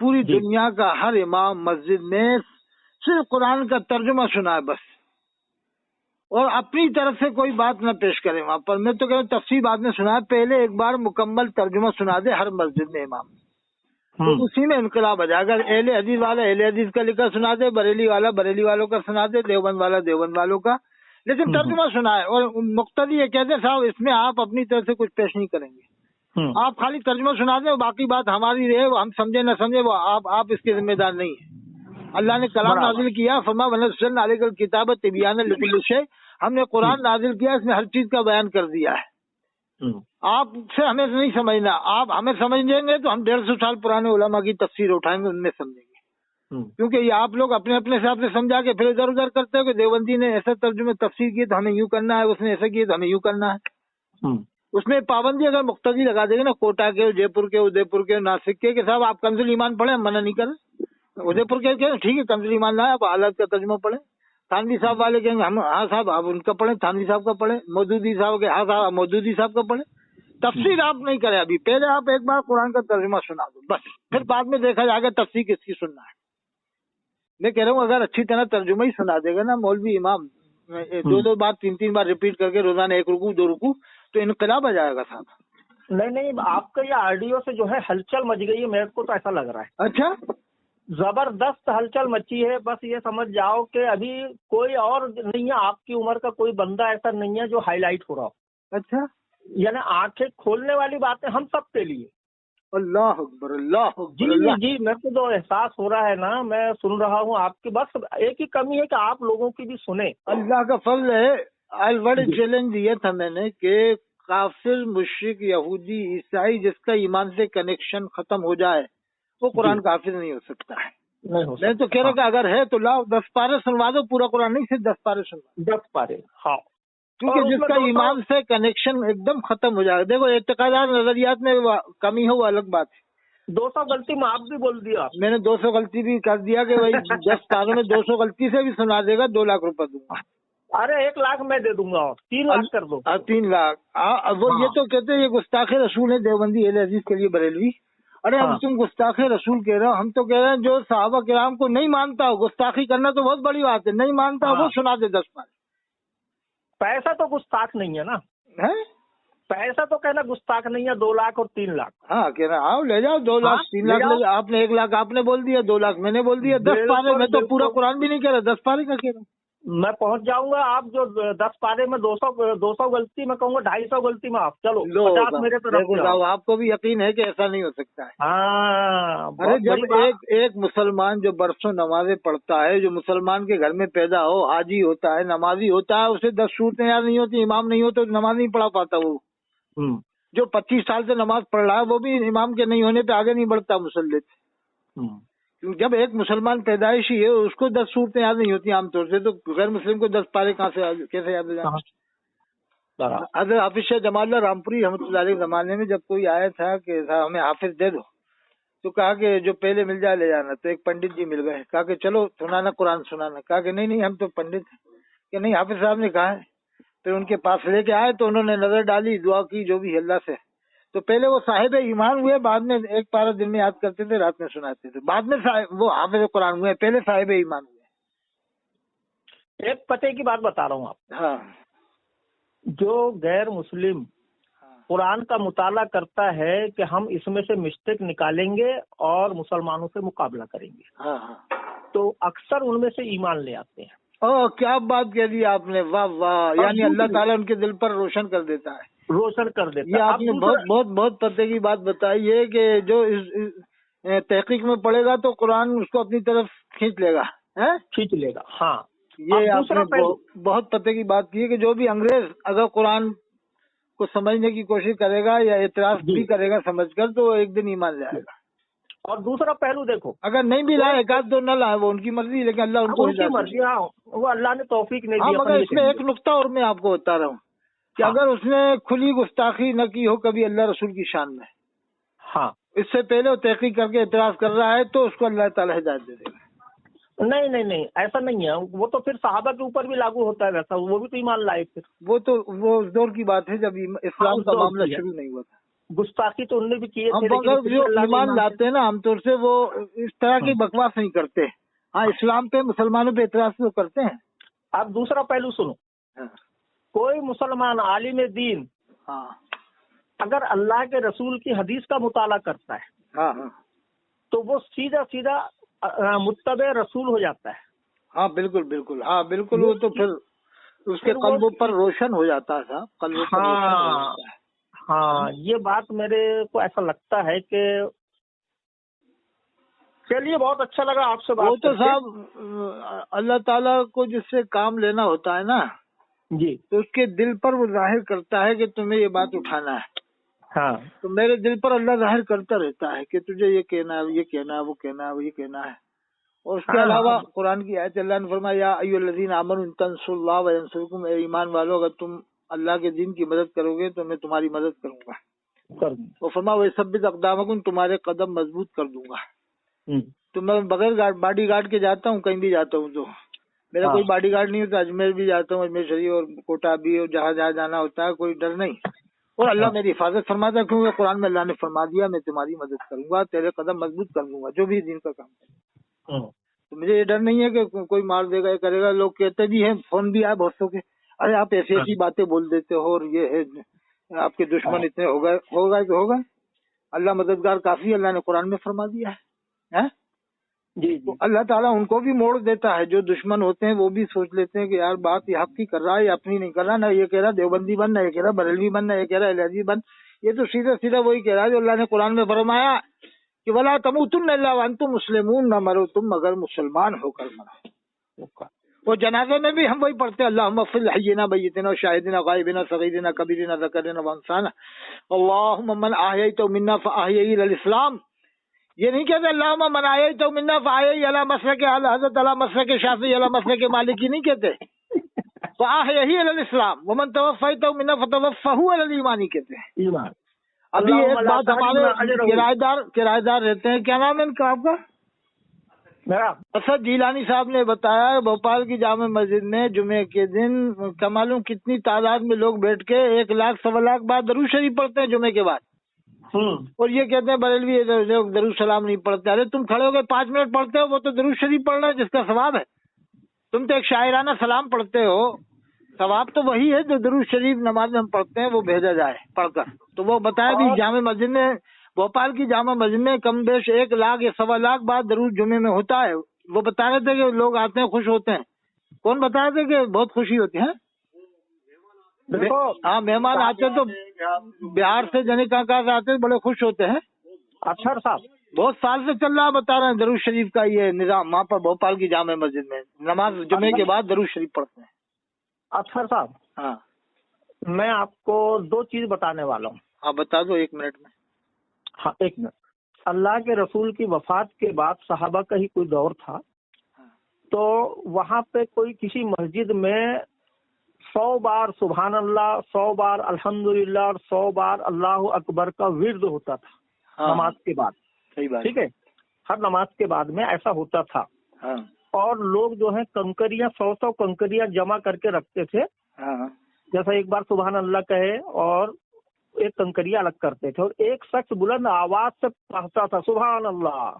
پوری دنیا کا ہر امام مسجد میں صرف قرآن کا ترجمہ سنا ہے بس، اور اپنی طرف سے کوئی بات نہ پیش کرے وہاں پر۔ میں تو کہہ رہا ہوں تفسیر بعد میں سنا ہے، پہلے ایک بار مکمل ترجمہ سنا دے ہر مسجد میں امام، تو اسی میں انقلاب آ جائے گا۔ اہل حدیث والا اہل حدیث کا لکھا سنا دے، بریلی والا بریلی والوں کا سنا دے، دیوبند والا دیوبند والوں کا، لیکن ترجمہ سنا ہے، اور مقتدی یہ کہتے ہیں صاحب اس میں آپ اپنی طرف سے کچھ پیش نہیں کریں گے، آپ خالی ترجمہ سنا دیں، باقی بات ہماری رہے، وہ ہم سمجھے نہ سمجھے وہ آپ اس کے ذمہ دار نہیں ہیں۔ اللہ نے کلام نازل کیا، فرما ونزلنا علیک الکتاب تبیانا لکل شیء، ہم نے قرآن نازل کیا، اس میں ہر چیز کا بیان کر دیا ہے۔ آپ سے ہمیں نہیں سمجھنا، آپ ہمیں سمجھ لیں گے تو ہم 150 سال پرانے علماء کی تفسیر اٹھائیں گے، ان میں سمجھیں گے۔ کیونکہ یہ آپ لوگ اپنے اپنے حساب سے سمجھا کے پھر ادھر ادھر کرتے ہو کہ دیوبندی نے ایسا ترجمے تفسیر کی تو ہمیں یوں کرنا ہے، اس نے ایسا کیا تو ہمیں یوں کرنا ہے. اس میں پابندی اگر مقتضی لگا دے گا نا، کوٹا کے، جے پور کے، ادے پور کے، ناسک کے، کہ صاحب آپ کنز ایمان پڑھیں، ہم منع نہیں کریں. ادے پور کے ٹھیک ہے کنز ایمان لائیں، آپ حالات کا ترجمہ پڑھیں. تھانوی صاحب والے کہیں گے ہم ہاں صاحب آپ ان کا پڑھیں، تھانوی صاحب کا پڑھیں. مودودی صاحب کے ہاں صاحب مودودی صاحب کا پڑھیں. تفسیر آپ نہیں کریں ابھی، پہلے آپ ایک بار قرآن کا ترجمہ سنا دو بس، پھر بعد میں دیکھا جائے گا تفسیر کس کی سننا ہے. میں کہہ رہا ہوں اگر اچھی طرح ترجمہ ہی سنا دے گا نا مولوی امام، دو بار تین بار ریپیٹ کر کے روزانہ ایک رکوع دو رکوع، تو انقلاب آ جائے گا صاحب.
نہیں آپ کا یہ آڈیو سے جو ہے ہلچل مچ گئی ہے، میرے کو تو ایسا لگ رہا ہے.
اچھا
زبردست ہلچل مچی ہے. بس یہ سمجھ جاؤ کہ ابھی کوئی اور نہیں ہے، آپ کی عمر کا کوئی بندہ ایسا نہیں ہے جو ہائی لائٹ ہو رہا ہو.
اچھا
یعنی آنکھیں کھولنے والی باتیں ہم سب کے لیے.
اللہ اکبر اللہ
جی
اکبر.
جی میرے کو جو احساس ہو رہا ہے نا، میں سن رہا ہوں آپ کی. بس ایک ہی کمی ہے کہ آپ لوگوں کی بھی سنیں.
اللہ کا فضل ہے. بڑے چیلنج دیا تھا میں نے کہ کافر مشرک یہودی عیسائی جس کا ایمان سے کنیکشن ختم ہو جائے وہ قرآن کا حافظ نہیں ہو سکتا ہے. میں تو کہہ رہا کہ اگر ہے تو لاؤ 10 پارے سنوا دو، پورا قرآن نہیں صرف 10 پارے سنوا
10 پارے. ہاں
کیونکہ جس کا ایمان سے کنیکشن ایک دم ختم ہو جائے گا. دیکھو اعتقادات نظریات میں کمی ہو وہ الگ بات ہے.
200 غلطی معاف بھی بول دیا.
میں نے 200 غلطی بھی کر دیا کہ بھائی 10 پاروں میں 200 غلطی سے بھی سنا دے گا 2 لاکھ روپے دوں گا.
ارے 1 لاکھ میں دے دوں گا، اور 3 لاکھ کر دو.
3 لاکھ. وہ یہ تو کہتے ہیں یہ گستاخ رسول ہے دیوبندی اہل حدیث کے لیے بریلوی. ارے ہم تم گستاخ رسول کہہ رہے ہو، ہم تو کہہ رہے ہیں جو صحابہ کرام کو نہیں مانتا ہو، گستاخی کرنا تو بہت بڑی بات ہے، نہیں مانتا ہو وہ سنا دے 10 پارے.
پیسہ تو گستاخ نہیں ہے نا، پیسہ تو کہنا گستاخ نہیں ہے. 2 لاکھ اور 3 لاکھ.
ہاں کہہ رہا آؤ لے جاؤ 2 لاکھ 3 لاکھ لے جاؤ. آپ نے 1 لاکھ آپ نے بول دیا، 2 لاکھ میں نے بول دیا. 10 پارے میں تو پورا قرآن بھی نہیں کہہ رہا، 10 پارے کا کہہ رہا ہوں.
میں پہنچ جاؤں گا. آپ جو 10 پارے میں 200 غلطی میں کہوں گا 250 غلطی میں آپ چلو 50 میرے طرف.
آپ کو بھی یقین ہے کہ ایسا نہیں ہو سکتا ہے.
ہاں
ارے جب ایک مسلمان جو برسوں نمازیں پڑھتا ہے، جو مسلمان کے گھر میں پیدا ہو، حاجی ہوتا ہے، نمازی ہوتا ہے، اسے 10 صورتیں یاد نہیں ہوتی، امام نہیں ہوتا تو نماز نہیں پڑھا پاتا. وہ جو 25 سال سے نماز پڑھ رہا ہے وہ بھی امام کے نہیں ہونے پہ آگے نہیں بڑھتا مسلح سے. جب ایک مسلمان پیدائشی ہے اس کو 10 صورتیں یاد نہیں ہوتی عام طور سے، تو غیر مسلم کو 10 پارے کیسے یاد ہو جائیں؟ حضرت حافظ شاہ جمال اللہ رامپوری رحمۃ اللہ علیہ کے زمانے میں جب کوئی آیا تھا کہ ہمیں حافظ دے دو، تو کہا کہ جو پہلے مل جائے لے جانا. تو ایک پنڈت جی مل گئے، کہا کہ چلو سنانا قرآن سنانا. کہا کہ نہیں ہم تو پنڈت ہیں. کہ نہیں حافظ صاحب نے کہا ہے. پھر ان کے پاس لے کے آئے تو انہوں نے نظر ڈالی، دعا کی جو بھی اللہ سے. تو پہلے وہ صاحب ایمان ہوئے، بعد میں 1 پارہ دن میں یاد کرتے تھے، رات میں سناتے تھے. بعد میں وہ حافظ قرآن ہوئے، پہلے صاحب ایمان ہوئے.
ایک پتے کی بات بتا رہا ہوں آپ.
ہاں
جو غیر مسلم قرآن کا مطالعہ کرتا ہے کہ ہم اس میں سے مسٹیک نکالیں گے اور مسلمانوں سے مقابلہ کریں گے،
ہاں
تو اکثر ان میں سے ایمان لے آتے ہیں.
کیا بات کہہ دی آپ نے، واہ واہ. یعنی اللہ تعالیٰ ان کے دل پر روشن کر دیتا ہے.
روشن کر دیتا ہے.
یہ آپ نے بہت پتے کی بات بتائی ہے کہ جو تحقیق میں پڑھے گا تو قرآن اس کو اپنی طرف کھینچ لے گا.
ہاں
یہ آپ نے بہت پتے کی بات کی ہے کہ جو بھی انگریز اگر قرآن کو سمجھنے کی کوشش کرے گا یا اعتراض بھی کرے گا سمجھ کر، تو ایک دن ایمان لے آئے گا.
اور دوسرا پہلو دیکھو،
اگر نہیں بھی لائے 1-2 نہ لائے وہ ان کی مرضی، لیکن اللہ ان کو
مرضی. وہ اللہ نے توفیق نہیں دی.
مگر اس میں ایک نقطہ اور میں آپ کو بتا رہا ہوں کہ اگر اس نے کھلی گستاخی نہ کی ہو کبھی اللہ رسول کی شان میں، اس سے پہلے وہ تحقیق کر کے اعتراض کر رہا ہے تو اس کو اللہ تعالیٰ ہدایت دے دے گا.
نہیں ایسا نہیں ہے. وہ تو پھر صحابہ کے اوپر بھی لاگو ہوتا ہے ویسا، وہ بھی تو ایمان لائے. پھر وہ
اس دور کی بات ہے جب اسلام کا معاملہ شروع نہیں ہوا تھا.
گستاخی تو انہوں نے بھی کیے تھے،
لیکن جو ایمان لاتے ہیں نا عام طور سے وہ اس طرح کی بکواس نہیں کرتے. ہاں اسلام پہ مسلمانوں پہ اعتراض تو کرتے ہیں.
آپ دوسرا پہلو سنو. کوئی مسلمان عالم دین اگر اللہ کے رسول کی حدیث کا مطالعہ کرتا ہے تو وہ سیدھا متبع رسول ہو جاتا ہے.
ہاں بالکل. ہاں بالکل. وہ تو پھر اس کے قلبوں پر روشن ہو جاتا تھا.
ہاں یہ بات میرے کو ایسا لگتا ہے کہ چلیے بہت اچھا لگا آپ سے بات.
وہ تو صاحب اللہ تعالیٰ کو جس سے کام لینا ہوتا ہے نا
جی،
تو اس کے دل پر وہ ظاہر کرتا ہے کہ تمہیں یہ بات اٹھانا ہے. تو میرے دل پر اللہ ظاہر کرتا رہتا ہے کہ تجھے یہ کہنا ہے، یہ کہنا ہے، وہ کہنا ہے، وہ یہ کہنا ہے. اور اس کے علاوہ قرآن کی آیت اللہ نے فرمایا یا ایھا الذین آمنوا ان تنصروا اللہ وینصرکم، اے ایمان والو اگر تم اللہ کے دین کی مدد کرو گے تو میں تمہاری مدد کروں گا. وہ فرمایا ویثبت اقدامکم، تمہارے قدم مضبوط کر دوں گا. تو میں بغیر باڈی گارڈ کے جاتا ہوں، کہیں بھی جاتا ہوں تو میرا کوئی باڈی گارڈ نہیں ہوتا. اجمیر بھی جاتا ہوں، اجمیر شریف اور کوٹہ بھی، اور جہاں جہاں جانا ہوتا ہے کوئی ڈر نہیں. اور اللہ میری حفاظت فرماتا ہے کیونکہ قرآن میں اللہ نے فرما دیا میں تمہاری مدد کروں گا، تیرے قدم مضبوط کر دوں گا جو بھی دین کا کام ہے. تو مجھے یہ ڈر نہیں ہے کہ کوئی مار دے گا یہ کرے گا. لوگ کہتے بھی ہیں، فون بھی آئے بہت سو کے، ارے آپ ایسی ایسی باتیں بول دیتے ہو اور یہ ہے آپ کے دشمن اتنے ہو گئے کہ ہوگا. اللہ مددگار کافی، اللہ نے قرآن میں فرما دیا ہے. جی تو اللہ تعالیٰ ان کو بھی موڑ دیتا ہے. جو دشمن ہوتے ہیں وہ بھی سوچ لیتے ہیں کہ یار بات یہ حق کی کر رہا ہے، یہ اپنی نہیں کر رہا. نہ یہ کہہ رہا دیوبندی بن، نہ یہ کہہ رہا بریلوی بن، نہ یہ کہہ رہا الہی بن. یہ تو سیدھا سیدھا وہی کہہ رہا ہے جو اللہ نے قرآن میں فرمایا کہ وَلَا تَمُوتُنَّ إِلَّا وَأَنْتُمْ مُسْلِمُونَ، نہ مرو تم مگر مسلمان ہو کر مرو. وہ جنازے میں بھی ہم وہی پڑھتے ہیں اللہم اغفر لحینا میتنا وشاہدنا غائبنا صغیرنا کبیرنا ذکرنا وانثانا اللہم من احییتہ منا فاحیہ علی الاسلام. یہ نہیں کہتے اللہم من احییتہ منا فاحیہ علی مسلک اہل حضرت علی مسلک شافعی علی مسلک مالکی، نہیں کہتے فاحیہ علی الاسلام. ومن توفیتہ منا فتوفہ علی الایمان کہتے ہیں. ابھی ایک بات، ہمارے کرایہ دار رہتے ہیں، کیا نام ہے ان کا آپ کا؟ اسد جیلانی صاحب نے بتایا بھوپال کی جامع مسجد میں جمعے کے دن کیا معلوم کتنی تعداد میں لوگ بیٹھ کے 1 لاکھ 1.25 لاکھ بار درود شریف پڑھتے ہیں جمعے کے بعد. اور یہ کہتے ہیں بریلوی لوگ درود سلام نہیں پڑھتے. ارے تم کھڑے ہو کے 5 منٹ پڑھتے ہو، وہ تو درود شریف پڑھ رہے ہیں جس کا ثواب ہے. تم تو ایک شاعرانہ سلام پڑھتے ہو، ثواب تو وہی ہے جو درود شریف نماز میں ہم پڑھتے ہیں وہ بھیجا جائے پڑھ کر. تو وہ بتایا بھی جامع مسجد میں، بھوپال کی جامع مسجد میں کم بیش 1 لاکھ یا 1.25 لاکھ بار درود جمعے میں ہوتا ہے. وہ بتا رہے تھے کہ لوگ آتے ہیں خوش ہوتے ہیں. کون بتا رہے تھے کہ بہت خوشی ہوتی ہے؟ ہاں مہمان آتے تو بہار سے جنے کہاں سے آتے ہیں، بڑے خوش ہوتے ہیں. اچھا صاحب بہت سال سے چل رہا بتا رہے ہیں درود شریف کا یہ نظام وہاں پر بھوپال کی جامع مسجد میں نماز جمعے کے بعد درود شریف پڑھتے ہیں.
اچھا صاحب
ہاں
میں آپ کو 2 چیز بتانے والا ہوں.
آپ بتا دو 1 منٹ میں.
ہاں 1 منٹ. اللہ کے رسول کی وفات کے بعد صحابہ کا ہی کوئی دور تھا، تو وہاں پہ کوئی کسی مسجد میں 100 بار سبحان اللہ، 100 بار الحمدللہ اور 100 بار اللہ اکبر کا ورد ہوتا تھا نماز کے بعد. ٹھیک ہے، ہر نماز کے بعد میں ایسا ہوتا تھا. اور لوگ جو ہیں کنکریاں 100 کنکریاں جمع کر کے رکھتے تھے. جیسا ایک بار سبحان اللہ کہے اور ایک کنکریاں الگ کرتے تھے، اور ایک شخص بلند آواز سے پڑھتا تھا سبحان اللہ،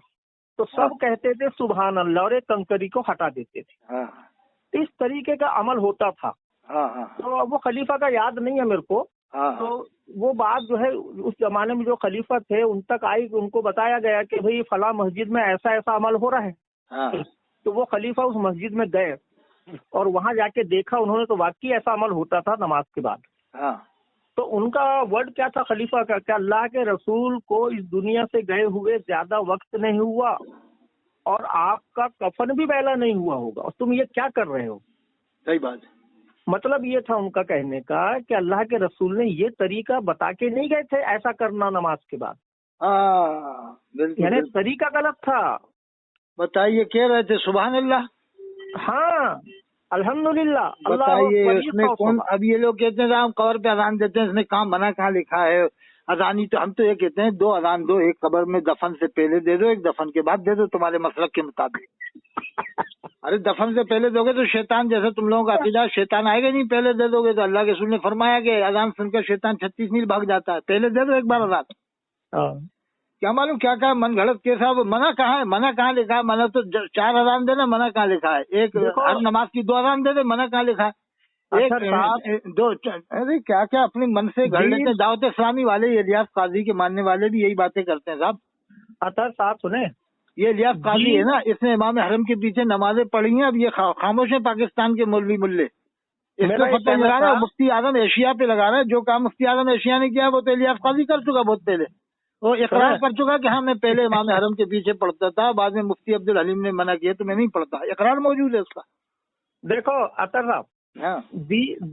تو سب کہتے تھے سبحان اللہ اور ایک کنکری کو ہٹا دیتے تھے. اس طریقے کا عمل ہوتا تھا. تو وہ خلیفہ کا یاد نہیں ہے میرے کو، تو وہ بات جو ہے اس زمانے میں جو خلیفہ تھے ان تک آئی، ان کو بتایا گیا کہ بھئی فلاں مسجد میں ایسا ایسا عمل ہو رہا ہے. تو وہ خلیفہ اس مسجد میں گئے اور وہاں جا کے دیکھا انہوں نے، تو واقعی ایسا عمل ہوتا تھا نماز کے بعد. تو ان کا ورڈ کیا تھا خلیفہ کا کہ اللہ کے رسول کو اس دنیا سے گئے ہوئے زیادہ وقت نہیں ہوا اور آپ کا کفن بھی میلا نہیں ہوا ہوگا، اور تم یہ کیا کر رہے ہو.
صحیح بات.
مطلب یہ تھا ان کا کہنے کا کہ اللہ کے رسول نے یہ طریقہ بتا کے نہیں گئے تھے ایسا کرنا نماز کے بعد. یعنی طریقہ غلط تھا.
بتائیے کہہ رہے تھے سبحان اللہ.
ہاں الحمدللہ.
بتائیے اس میں کون، اب یہ لوگ کہتے ہیں ہم قبر پہ اذان دیتے ہیں، اس میں کہاں منع کہاں لکھا ہے اذانی. تو ہم تو یہ کہتے ہیں 2 اذان دو، ایک قبر میں دفن سے پہلے دے دو، ایک دفن کے بعد دے دو تمہارے مسلک کے مطابق. ارے دفن سے پہلے دو گے تو شیطان، جیسے تم لوگوں کا عقیدہ شیطان آئے گا نہیں. پہلے دے دو گے تو اللہ کے رسول نے فرمایا کہ اذان سن کر شیطان 36 میل بھاگ جاتا ہے. پہلے دے دو ایک بار اذان. کیا معلوم کیا کہا من گھڑت کیسا. منع کہاں ہے، منع کہاں لکھا ہے؟ منع تو 4 اذان دینا، منع کہاں لکھا ہے؟ ایک ہر نماز کی 2 اذان دے دے، منع کہاں لکھا ہے؟ ایک 2. ارے کیا کیا اپنے من سے گھڑ لیتے ہیں. دعوت اسلامی والے یہ الیاس قاضی کے ماننے والے بھی یہی باتیں کرتے ہیں صاحب.
اطہر صاحب سنیں،
یہ الیاس قاضی ہے نا، اس نے امام حرم کے پیچھے نمازیں پڑھی ہیں. اب یہ خاموش ہیں پاکستان کے مولوی ملے. اس کو فتح لگا رہا ہے مفتی اعظم ایشیا پہ لگا رہا ہے. جو کام مفتی اعظم ایشیا نے کیا وہ تو الیاس قاضی کر چکا بہت پہلے. وہ اقرار کر چکا کہ ہاں میں پہلے امام حرم کے پیچھے پڑھتا تھا، بعد میں مفتی عبدالحلیم نے منع کیا تو میں نہیں پڑھتا. اقرار موجود ہے اس کا.
دیکھو اطہر صاحب،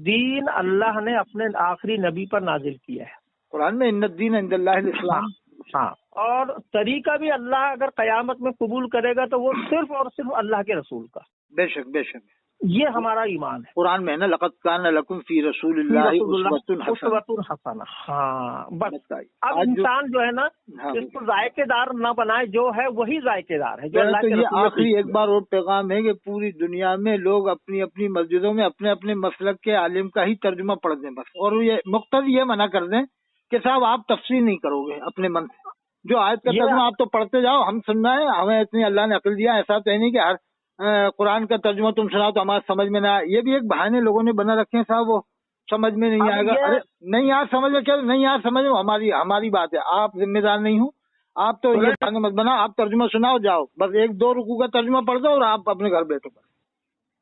دین اللہ نے اپنے آخری نبی پر نازل کیا ہے.
قرآن میں ان الدین عند اللہ الاسلام.
हाँ, और तरीका भी अल्लाह अगर कयामत में कबूल करेगा तो वो सिर्फ और सिर्फ अल्लाह के रसूल का।
बेशक बेशक,
ये हमारा ईमान है।
कुरान में है ना, लक़द कान लकुम फी रसूलिल्लाहि उस्वतुन
हसना। हाँ बस, अब
आज
इंसान जो है ना,
हाँ,
इसको जायकेदार न बनाए, जो है वही जायकेदार है, जो
मेरा
अल्लाह
तो
के
ये
रसूल ने
आखिरी
पेश
एक
किया।
बार और पैगाम है कि पूरी दुनिया में लोग अपनी अपनी मस्जिदों में अपने अपने मसलक के आलिम का ही तर्जुमा पढ़ दें बस, और ये मुख्तदी ये मना कर दें कि साहब आप तफसीर नहीं करोगे अपने मन से, जो आयत का तर्जुमा आप तो पढ़ते जाओ, हम सुनना है, हमें इतनी अल्लाह ने अक्ल दिया, ऐसा तो है नहीं कि हर कुरान का तर्जुमा तुम सुनाओ तो हमारे समझ में ना आए। ये भी एक बहाने लोगों ने बना रखे हैं साहब, वो समझ में नहीं आएगा। अरे नहीं यार समझ में, क्या नहीं यार समझ में, हमारी बात है, आप जिम्मेदार नहीं हो, आप तो ये बहाने मत बनाओ, आप तर्जुमा सुनाओ जाओ, बस एक दो रुकू का तर्जुमा पढ़ दो और आप अपने घर बैठो।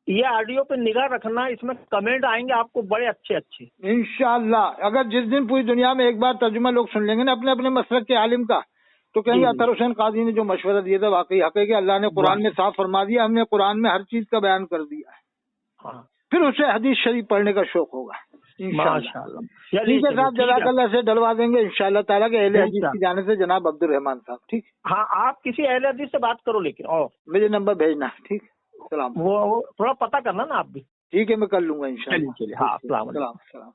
ये ऑडियो पे निगाह रखना, इसमें कमेंट आएंगे आपको बड़े अच्छे अच्छे
इंशाअल्लाह। अगर जिस दिन पूरी दुनिया में एक बार तर्जुमा लोग सुन लेंगे ना अपने अपने मसलक के आलिम का, तो कहेंगे अतर हुसैन काजी ने जो मशवरा दिया था वाकई हक है कि अल्लाह ने कुरान में साफ फरमा दिया, हमने कुरान में हर चीज का बयान कर दिया है।
हाँ।
फिर उसे हदीस शरीफ पढ़ने का शौक होगा इंशाअल्लाह। ठीक है साहब, जज़ाकल्लाह से डलवा देंगे इंशाअल्लाह ताला के अहले हदीस की जाने से जनाब अब्दुल रहमान साहब। ठीक,
हाँ आप किसी अहले हदीस से बात करो, लेकिन और
मुझे नंबर भेजना। ठीक, सलाम।
वो थोड़ा पता करना ना आप भी।
ठीक है, मैं कर लूंगा इंशाअल्लाह।
चलिए, हाँ, सलाम।